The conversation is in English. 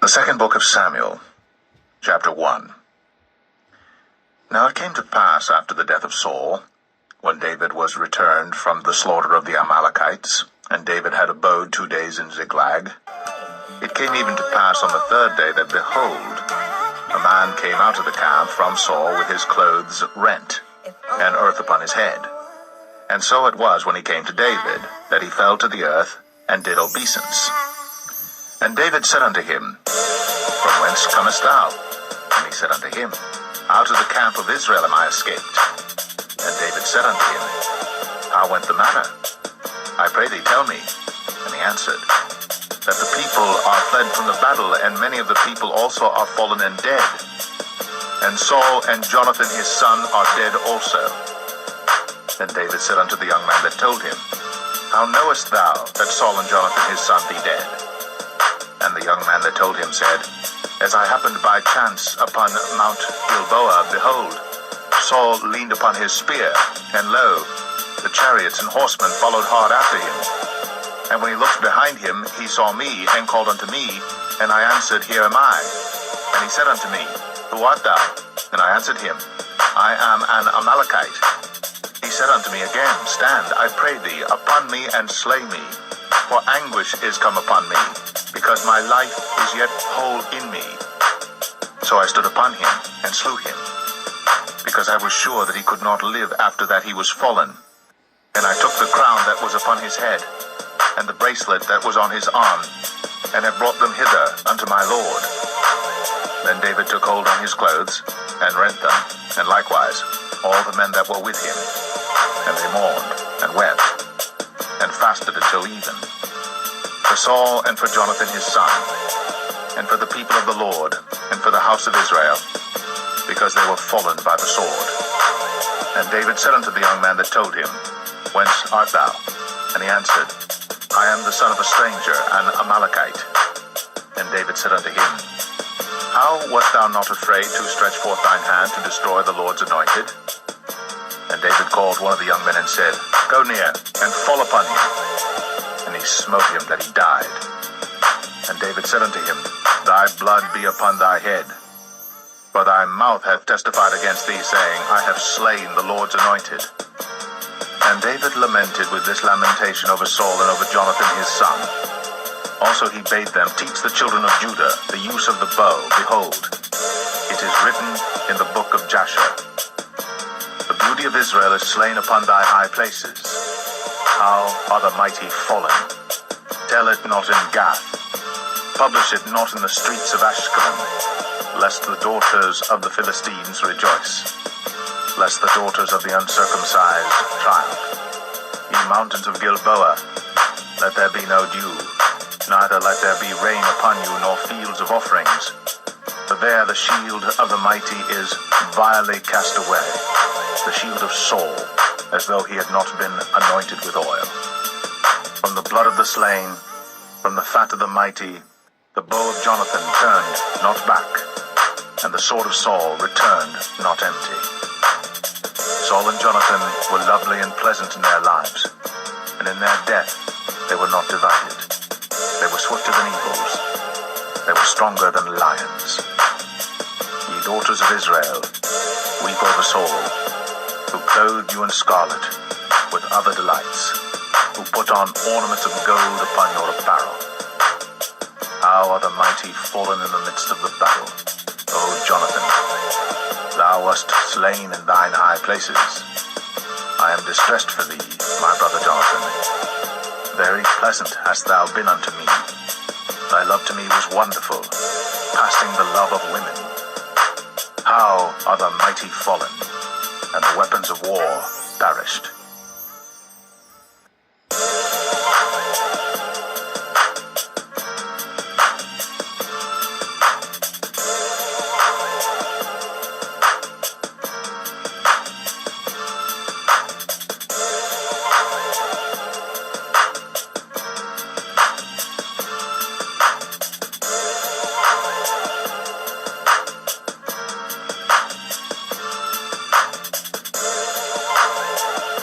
The second book of Samuel, chapter 1. Now it came to pass after the death of Saul, when David was returned from the slaughter of the Amalekites, and David had abode 2 days in Ziklag, it came even to pass on the third day that, behold, a man came out of the camp from Saul with his clothes rent, and earth upon his head. And so it was when he came to David, that he fell to the earth, and did obeisance. And David said unto him, From whence comest thou? And he said unto him, Out of the camp of Israel am I escaped. And David said unto him, How went the matter? I pray thee, tell me. And he answered, That the people are fled from the battle, and many of the people also are fallen and dead. And Saul and Jonathan his son are dead also. Then David said unto the young man that told him, How knowest thou that Saul and Jonathan his son be dead? And the young man that told him said, As I happened by chance upon Mount Gilboa, behold, Saul leaned upon his spear, and lo, the chariots and horsemen followed hard after him. And when he looked behind him, he saw me, and called unto me, and I answered, Here am I. And he said unto me, Who art thou? And I answered him, I am an Amalekite. He said unto me again, Stand, I pray thee, upon me, and slay me, for anguish is come upon me, because my life is yet whole in me. So I stood upon him, and slew him, because I was sure that he could not live after that he was fallen. And I took the crown that was upon his head, and the bracelet that was on his arm, and have brought them hither unto my lord. Then David took hold on his clothes, and rent them, and likewise all the men that were with him. And they mourned, and wept, and fasted until even, for Saul and for Jonathan his son, and for the people of the Lord, and for the house of Israel, because they were fallen by the sword. And David said unto the young man that told him, Whence art thou? And he answered, I am the son of a stranger, an Amalekite. And David said unto him, How wast thou not afraid to stretch forth thine hand to destroy the Lord's anointed? And David called one of the young men and said, Go near, and fall upon him. And he smote him that he died. And David said unto him, Thy blood be upon thy head. For thy mouth hath testified against thee, saying, I have slain the Lord's anointed. And David lamented with this lamentation over Saul and over Jonathan his son. Also he bade them teach the children of Judah the use of the bow. Behold, it is written in the book of Jasher, The beauty of Israel is slain upon thy high places. How are the mighty fallen? Tell it not in Gath. Publish it not in the streets of Ashkelon, lest the daughters of the Philistines rejoice, lest the daughters of the uncircumcised triumph. Ye mountains of Gilboa, let there be no dew, neither let there be rain upon you, nor fields of offerings. For there the shield of the mighty is vilely cast away, the shield of Saul, as though he had not been anointed with oil. From the blood of the slain, from the fat of the mighty, the bow of Jonathan turned not back, and the sword of Saul returned not empty. Saul and Jonathan were lovely and pleasant in their lives, and in their death they were not divided. They were swifter than eagles, they were stronger than lions. Ye daughters of Israel, weep over Saul, who clothed you in scarlet with other delights, who put on ornaments of gold upon your apparel. How are the mighty fallen in the midst of the battle? O Jonathan, thou wast slain in thine high places. I am distressed for thee, my brother Jonathan. Very pleasant hast thou been unto me. Thy love to me was wonderful, passing the love of women. How are the mighty fallen, and the weapons of war perished.